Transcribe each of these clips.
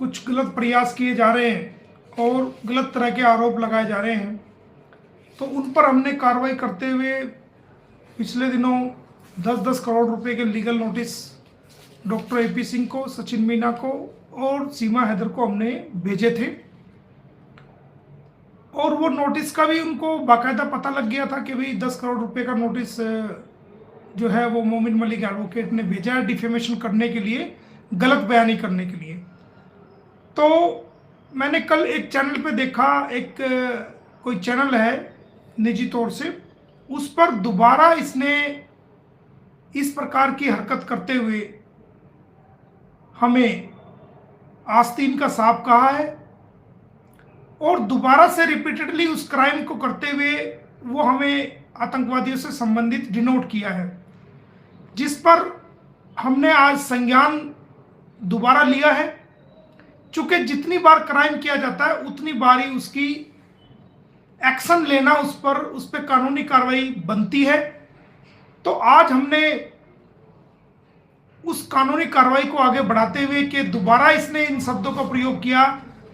कुछ गलत प्रयास किए जा रहे हैं और गलत तरह के आरोप लगाए जा रहे हैं, तो उन पर हमने कार्रवाई करते हुए पिछले दिनों 10-10 करोड़ रुपए के legal notice doctor AP Singh को, सचिन मीना को और सीमा हैदर को हमने भेजे थे। और वो नोटिस का भी उनको बाकायदा पता लग गया था कि भाई 10 करोड़ रुपए का नोटिस जो है वो मोमिन मलिक एडवोकेट ने भेजा है डिफेमेशन करने के लिए, गलत बयानी करने के लिए। तो मैंने कल एक चैनल पे देखा, एक कोई चैनल है निजी तौर से, उस पर दोबारा इसने इस प्रकार की हरकत करते हुए हमें आस्तीन का सांप कहा है और दोबारा से रिपीटेडली उस क्राइम को करते हुए वो हमें आतंकवादियों से संबंधित डिनोट किया है, जिस पर हमने आज संज्ञान दोबारा लिया है। चूंकि जितनी बार क्राइम किया जाता है उतनी बार ही उसकी एक्शन लेना, उस पर कानूनी कार्रवाई बनती है। तो आज हमने उस कानूनी कार्रवाई को आगे बढ़ाते हुए कि दोबारा इसने इन शब्दों का प्रयोग किया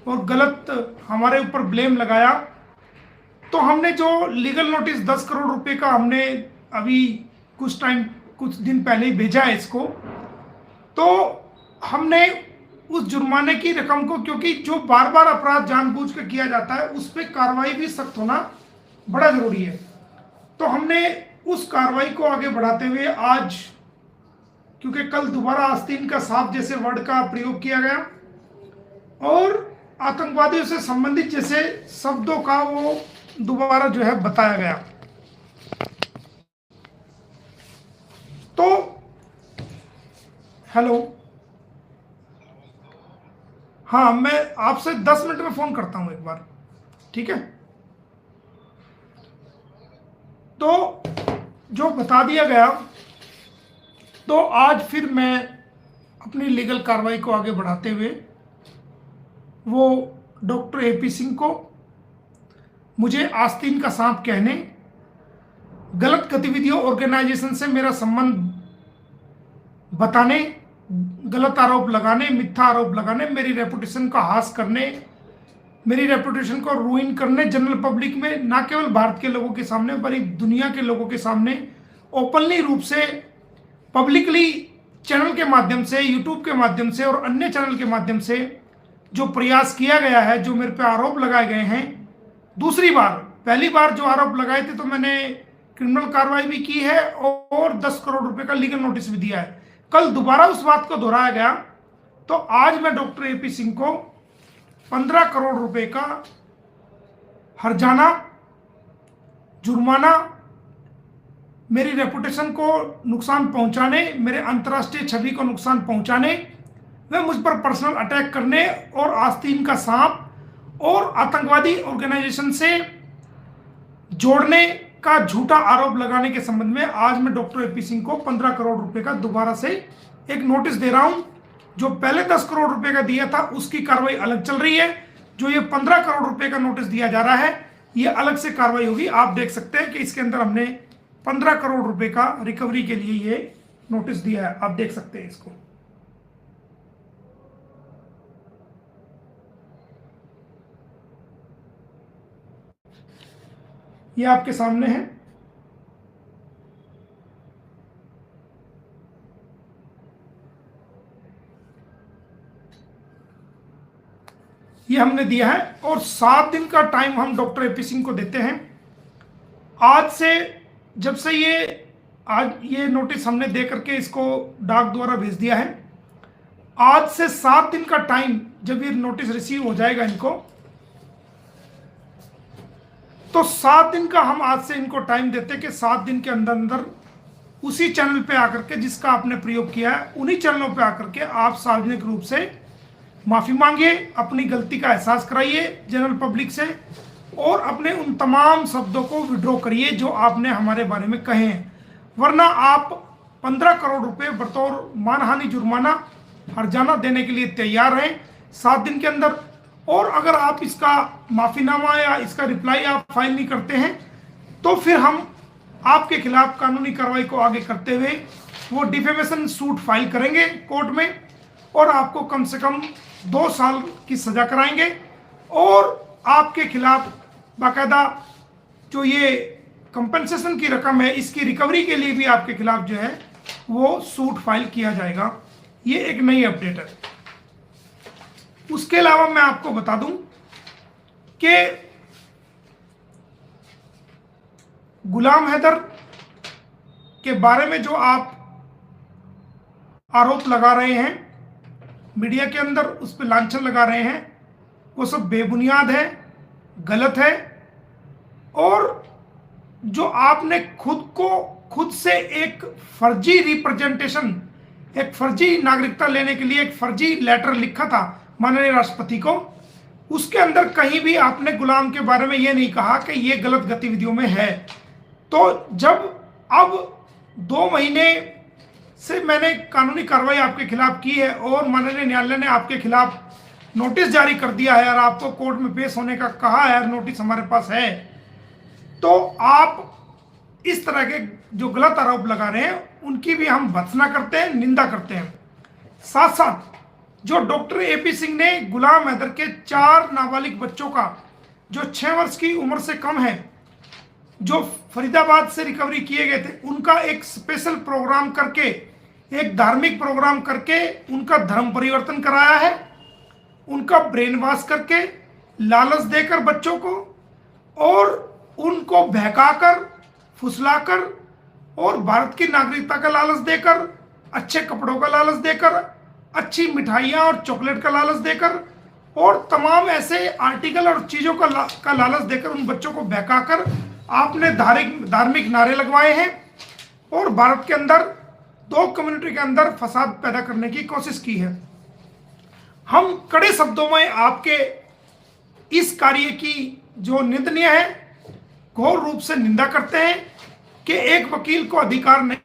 और गलत हमारे ऊपर ब्लेम लगाया, तो हमने जो लीगल नोटिस 10 करोड़ रुपए का हमने अभी कुछ दिन पहले ही भेजा है इसको, तो हमने उस जुर्माने की रकम को, क्योंकि जो बार बार अपराध जानबूझ कर किया जाता है उस पर कार्रवाई भी सख्त होना बड़ा जरूरी है, तो हमने उस कार्रवाई को आगे बढ़ाते हुए आज, क्योंकि कल दोबारा आस्तीन का सांप जैसे वर्ड का प्रयोग किया गया और आतंकवादियों से संबंधित जैसे शब्दों का वो दोबारा जो है बताया गया। तो हेलो, हाँ, मैं आपसे 10 मिनट में फोन करता हूं एक बार, ठीक है? तो जो बता दिया गया, तो आज फिर मैं अपनी लीगल कार्रवाई को आगे बढ़ाते हुए वो डॉक्टर एपी सिंह को मुझे आस्तीन का सांप कहने, गलत गतिविधियों ऑर्गेनाइजेशन से मेरा संबंध बताने, गलत आरोप लगाने, मिथ्या आरोप लगाने, मेरी रेपुटेशन का हास करने, मेरी रेपुटेशन को रूइन करने, जनरल पब्लिक में, ना केवल भारत के लोगों के सामने बल्कि दुनिया के लोगों के सामने ओपनली रूप से, पब्लिकली, चैनल के माध्यम से, यूट्यूब के माध्यम से और अन्य चैनल के माध्यम से जो प्रयास किया गया है, जो मेरे पे आरोप लगाए गए हैं। दूसरी बार, पहली बार जो आरोप लगाए थे तो मैंने क्रिमिनल कार्रवाई भी की है और 10 करोड़ रुपए का लीगल नोटिस भी दिया है। कल दोबारा उस बात को दोहराया गया, तो आज मैं डॉक्टर एपी सिंह को 15 करोड़ रुपए का हर्जाना, जुर्माना, मेरी रेपुटेशन को नुकसान पहुंचाने, मेरे अंतर्राष्ट्रीय छवि को नुकसान पहुंचाने, वे मुझ पर पर्सनल अटैक करने और आस्तीन का सांप और आतंकवादी ऑर्गेनाइजेशन से जोड़ने का झूठा आरोप लगाने के संबंध में आज मैं डॉक्टर एपी सिंह को 15 करोड़ रुपए का दोबारा से एक नोटिस दे रहा हूं। जो पहले 10 करोड़ रुपए का दिया था उसकी कार्रवाई अलग चल रही है, जो ये 15 करोड़ रुपए का नोटिस दिया जा रहा है ये अलग से कार्रवाई होगी। आप देख सकते हैं कि इसके अंदर हमने 15 करोड़ रुपए का रिकवरी के लिए ये नोटिस दिया है, आप देख सकते हैं इसको। ये आपके सामने है। ये हमने दिया है और 7 दिन का टाइम हम डॉक्टर एपी सिंह को देते हैं। आज से, जब से आज ये नोटिस हमने दे करके इसको डाक द्वारा भेज दिया है, आज से 7 दिन का टाइम, जब ये नोटिस रिसीव हो जाएगा इनको, तो 7 दिन का हम आज से इनको टाइम देते हैं कि 7 दिन के अंदर अंदर उसी चैनल पे आकर के जिसका आपने प्रयोग किया है, उन्हीं चैनलों पे आकर के आप सार्वजनिक रूप से माफी मांगिए, अपनी गलती का एहसास कराइए जनरल पब्लिक से और अपने उन तमाम शब्दों को विड्रॉ करिए जो आपने हमारे बारे में कहे हैं। वरना आप 15 करोड़ रुपए बतौर मानहानि जुर्माना, हर्जाना देने के लिए तैयार हैं 7 दिन के अंदर। और अगर आप इसका माफीनामा या इसका रिप्लाई आप फाइल नहीं करते हैं तो फिर हम आपके खिलाफ कानूनी कार्रवाई को आगे करते हुए वो डिफेमेशन सूट फाइल करेंगे कोर्ट में और आपको कम से कम 2 साल की सजा कराएंगे और आपके खिलाफ बाकायदा जो ये कंपनसेशन की रकम है इसकी रिकवरी के लिए भी आपके खिलाफ जो है वो सूट फाइल किया जाएगा। ये एक नई अपडेट है। उसके अलावा मैं आपको बता दूं कि गुलाम हैदर के बारे में जो आप आरोप लगा रहे हैं, मीडिया के अंदर उस पर लांछन लगा रहे हैं, वो सब बेबुनियाद है, गलत है। और जो आपने खुद से एक फर्जी रिप्रेजेंटेशन, एक फर्जी नागरिकता लेने के लिए एक फर्जी लेटर लिखा था माननीय राष्ट्रपति को, उसके अंदर कहीं भी आपने गुलाम के बारे में यह नहीं कहा कि यह गलत गतिविधियों में है। तो जब अब 2 महीने से मैंने कानूनी कार्रवाई आपके खिलाफ की है और माननीय न्यायालय ने आपके खिलाफ नोटिस जारी कर दिया है और आपको कोर्ट में पेश होने का कहा है, नोटिस हमारे पास है, तो आप इस तरह के जो गलत आरोप लगा रहे हैं उनकी भी हम भर्त्सना करते हैं, निंदा करते हैं। साथ साथ जो डॉक्टर एपी सिंह ने गुलाम हैदर के 4 नाबालिग बच्चों का जो 6 वर्ष की उम्र से कम है, जो फरीदाबाद से रिकवरी किए गए थे, उनका एक स्पेशल प्रोग्राम करके, एक धार्मिक प्रोग्राम करके उनका धर्म परिवर्तन कराया है, उनका ब्रेन वॉश करके, लालच देकर बच्चों को और उनको बहकाकर, फुसलाकर और भारत की नागरिकता का लालच देकर, अच्छे कपड़ों का लालच देकर, अच्छी मिठाइयाँ और चॉकलेट का लालच देकर और तमाम ऐसे आर्टिकल और चीज़ों का लालच देकर उन बच्चों को बहकाकर आपने धार्मिक नारे लगवाए हैं और भारत के अंदर 2 कम्युनिटी के अंदर फसाद पैदा करने की कोशिश की है। हम कड़े शब्दों में आपके इस कार्य की जो निंदनीय है, घोर रूप से निंदा करते हैं कि एक वकील को अधिकार नहीं,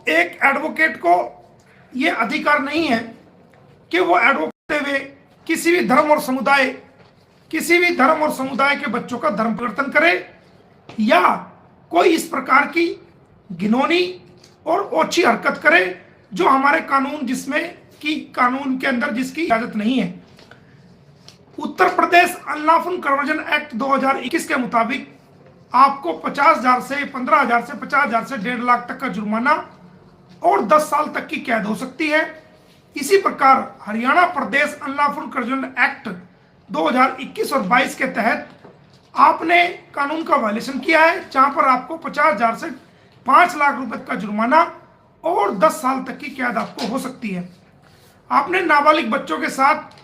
एक एडवोकेट को यह अधिकार नहीं है कि वो एडवोकेट हुए किसी भी धर्म और समुदाय के बच्चों का धर्म परिवर्तन करे या कोई इस प्रकार की घिनौनी और ओछी हरकत करे जो हमारे कानून के अंदर जिसकी इजाजत नहीं है। Uttar Pradesh unlawful conversion act 2021 के मुताबिक आपको 50,000 से 15,000 से 50,000 से 1.5 लाख तक का जुर्माना और 10 साल तक की कैद हो सकती है। इसी प्रकार हरियाणा प्रदेश अनलॉफुल कन्वर्जन एक्ट 2021 और 22 के तहत आपने कानून का वायलेशन किया है, जहां पर आपको 50,000 से 5 लाख रुपए का जुर्माना और 10 साल तक की कैद आपको हो सकती है। आपने नाबालिग बच्चों के साथ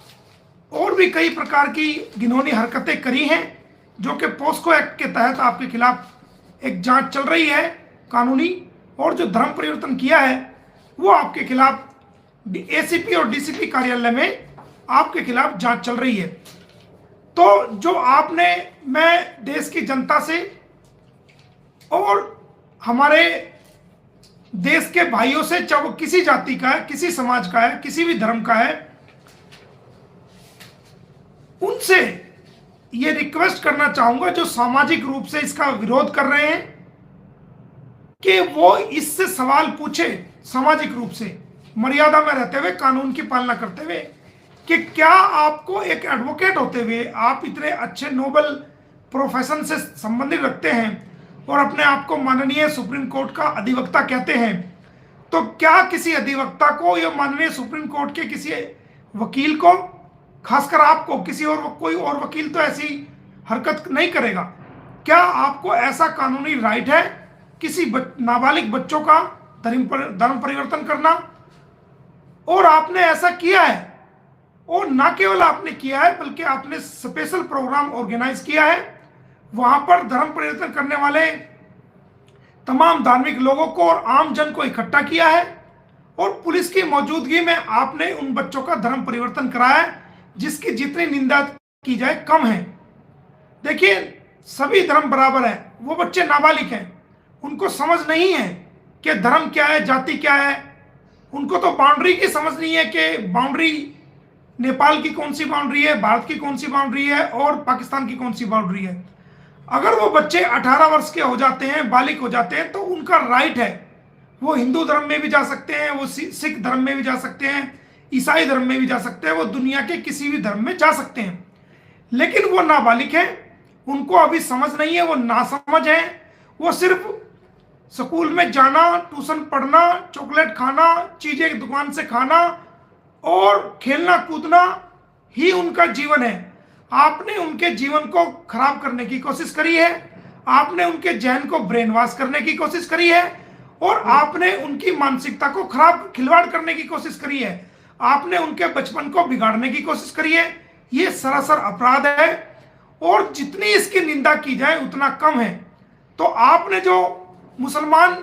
और भी कई प्रकार की घिनौनी हरकतें करी हैं, जो कि पोस्को एक्ट के तहत आपके खिलाफ एक जांच चल रही है कानूनी, और जो धर्म परिवर्तन किया है वो आपके खिलाफ एसीपी और डीसीपी कार्यालय में आपके खिलाफ जांच चल रही है। तो जो मैं देश की जनता से और हमारे देश के भाइयों से, चाहे वो किसी जाति का है, किसी समाज का है, किसी भी धर्म का है, उनसे ये रिक्वेस्ट करना चाहूंगा जो सामाजिक रूप से इसका विरोध कर रहे हैं कि वो इससे सवाल पूछे, सामाजिक रूप से मर्यादा में रहते हुए, कानून की पालना करते हुए, कि क्या आपको एक एडवोकेट होते हुए आप इतने अच्छे नोबल प्रोफेशन से संबंधित रखते हैं और अपने आप को माननीय सुप्रीम कोर्ट का अधिवक्ता कहते हैं, तो क्या किसी अधिवक्ता को या माननीय सुप्रीम कोर्ट के किसी वकील को, खासकर आपको, किसी और कोई और वकील तो ऐसी हरकत नहीं करेगा, क्या आपको ऐसा कानूनी राइट है किसी नाबालिग बच्चों का धर्म परिवर्तन करना? और आपने ऐसा किया है, और ना केवल आपने किया है बल्कि आपने स्पेशल प्रोग्राम ऑर्गेनाइज किया है, वहां पर धर्म परिवर्तन करने वाले तमाम धार्मिक लोगों को और आम जन को इकट्ठा किया है और पुलिस की मौजूदगी में आपने उन बच्चों का धर्म परिवर्तन कराया है, जिसकी जितनी निंदा की जाए कम है। देखिए, सभी धर्म बराबर है, वो बच्चे नाबालिग हैं, उनको समझ नहीं है कि धर्म क्या है, जाति क्या है, उनको तो बाउंड्री की समझ नहीं है कि बाउंड्री नेपाल की कौन सी बाउंड्री है, भारत की कौन सी बाउंड्री है और पाकिस्तान की कौन सी बाउंड्री है। अगर वो बच्चे 18 वर्ष के हो जाते हैं, बालिग हो जाते हैं, तो उनका राइट है, वो हिंदू धर्म में भी जा सकते हैं, वो सिख धर्म में भी जा सकते हैं, ईसाई धर्म में भी जा सकते हैं, वो दुनिया के किसी भी धर्म में जा सकते हैं। लेकिन वो नाबालिग हैं, उनको अभी समझ नहीं है, वो नासमझ हैं। वो सिर्फ स्कूल में जाना, ट्यूशन पढ़ना, चॉकलेट खाना, चीजें दुकान से खाना और खेलना कूदना ही उनका जीवन है। आपने उनके जीवन को खराब करने की कोशिश करी है, आपने उनके जहन को ब्रेन वॉश करने की कोशिश करी है और आपने उनकी मानसिकता को खिलवाड़ करने की कोशिश करी है, आपने उनके बचपन को बिगाड़ने की कोशिश करी है। ये सरासर अपराध है और जितनी इसकी निंदा की जाए उतना कम है। तो आपने जो मुसलमान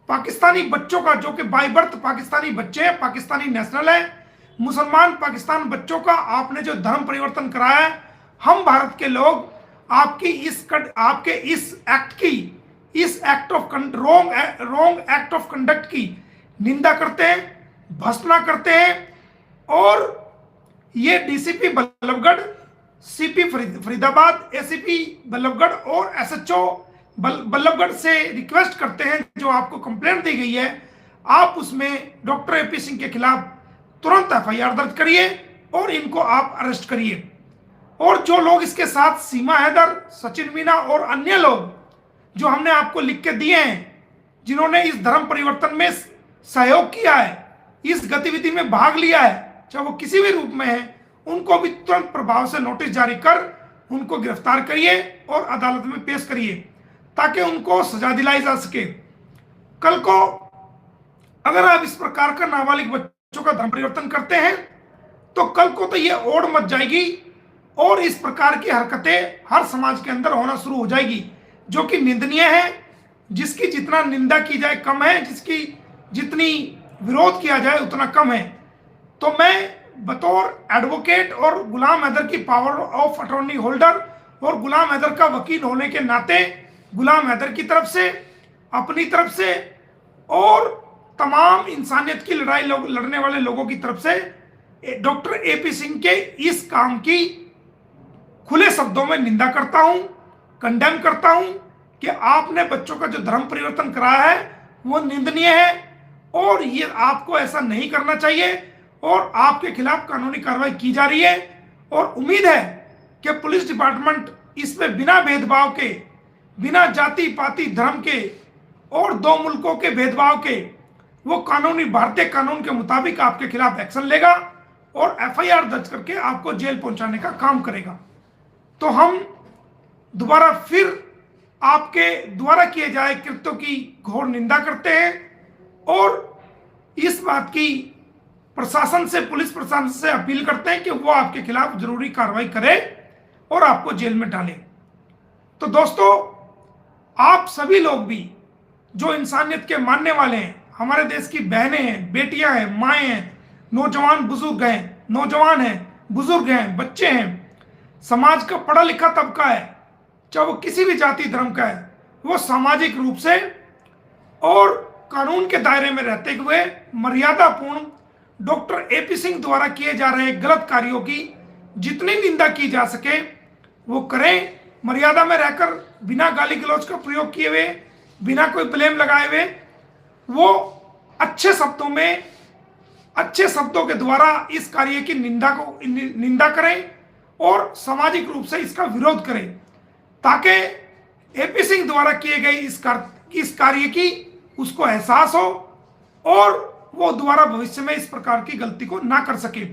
पाकिस्तानी बच्चों का, जो कि बाय बर्थ पाकिस्तानी बच्चे हैं, पाकिस्तानी नेशनल है, मुसलमान पाकिस्तान बच्चों का आपने जो धर्म परिवर्तन कराया है, हम भारत के लोग आपके इस act of wrong act of conduct की निंदा करते हैं, भर्त्सना करते हैं। और ये DCP Ballabhgarh, CP Faridabad, ACP Ballabhgarh और एसएचओ बल्लभगढ़ से रिक्वेस्ट करते हैं, जो आपको कंप्लेंट दी गई है आप उसमें डॉक्टर एपी सिंह के खिलाफ तुरंत एफआईआर दर्ज करिए और इनको आप अरेस्ट करिए। और जो लोग इसके साथ, सीमा हैदर, सचिन मीना और अन्य लोग जो हमने आपको लिख के दिए हैं, जिन्होंने इस धर्म परिवर्तन में सहयोग किया है, इस गतिविधि में भाग लिया है, चाहे वो किसी भी रूप में है, उनको भी तुरंत प्रभाव से नोटिस जारी कर उनको गिरफ्तार करिए और अदालत में पेश करिए ताकि उनको सजा दिलाई जा सके। कल को अगर आप इस प्रकार का नाबालिग बच्चों का धर्म परिवर्तन करते हैं तो कल को तो ये ओढ़ मच जाएगी और इस प्रकार की हरकतें हर समाज के अंदर होना शुरू हो जाएगी, जो कि निंदनीय है, जिसकी जितना निंदा की जाए कम है, जिसकी जितनी विरोध किया जाए उतना कम है। तो मैं बतौर एडवोकेट और गुलाम हैदर की पावर ऑफ अटॉर्नी होल्डर और गुलाम हैदर का वकील होने के नाते गुलाम हैदर की तरफ से, अपनी तरफ से और तमाम इंसानियत की लड़ाई लड़ने वाले लोगों की तरफ से डॉक्टर एपी सिंह के इस काम की खुले शब्दों में निंदा करता हूं, कंडेम करता हूं कि आपने बच्चों का जो धर्म परिवर्तन कराया है वो निंदनीय है और ये आपको ऐसा नहीं करना चाहिए और आपके खिलाफ कानूनी कार्रवाई की जा रही है। और उम्मीद है कि पुलिस डिपार्टमेंट इसमें बिना भेदभाव के, बिना जाति पाति धर्म के और दो मुल्कों के भेदभाव के, वो कानूनी भारतीय कानून के मुताबिक आपके खिलाफ एक्शन लेगा और एफआईआर दर्ज करके आपको जेल पहुंचाने का काम करेगा। तो हम दोबारा फिर आपके द्वारा किए जाए कृत्यों की घोर निंदा करते हैं और इस बात की प्रशासन से, पुलिस प्रशासन से अपील करते हैं कि वो आपके खिलाफ जरूरी कार्रवाई करे और आपको जेल में डाले। तो दोस्तों, आप सभी लोग भी जो इंसानियत के मानने वाले हैं, हमारे देश की बहनें हैं, बेटियां हैं, माएँ हैं, नौजवान बुजुर्ग हैं, नौजवान हैं, बुजुर्ग हैं, बच्चे हैं, समाज का पढ़ा लिखा तबका है, चाहे वो किसी भी जाति धर्म का है, वो सामाजिक रूप से और कानून के दायरे में रहते हुए मर्यादापूर्ण डॉक्टर एपी सिंह द्वारा किए जा रहे गलत कार्यों की जितनी निंदा की जा सके वो करें, मर्यादा में रहकर, बिना गाली गलौज का प्रयोग किए हुए, बिना कोई ब्लेम लगाए हुए, वो अच्छे शब्दों में, अच्छे शब्दों के द्वारा इस कार्य की निंदा करें और सामाजिक रूप से इसका विरोध करें ताकि एपी सिंह द्वारा किए गए इस कार्य की उसको एहसास हो और वो दोबारा भविष्य में इस प्रकार की गलती को ना कर सके।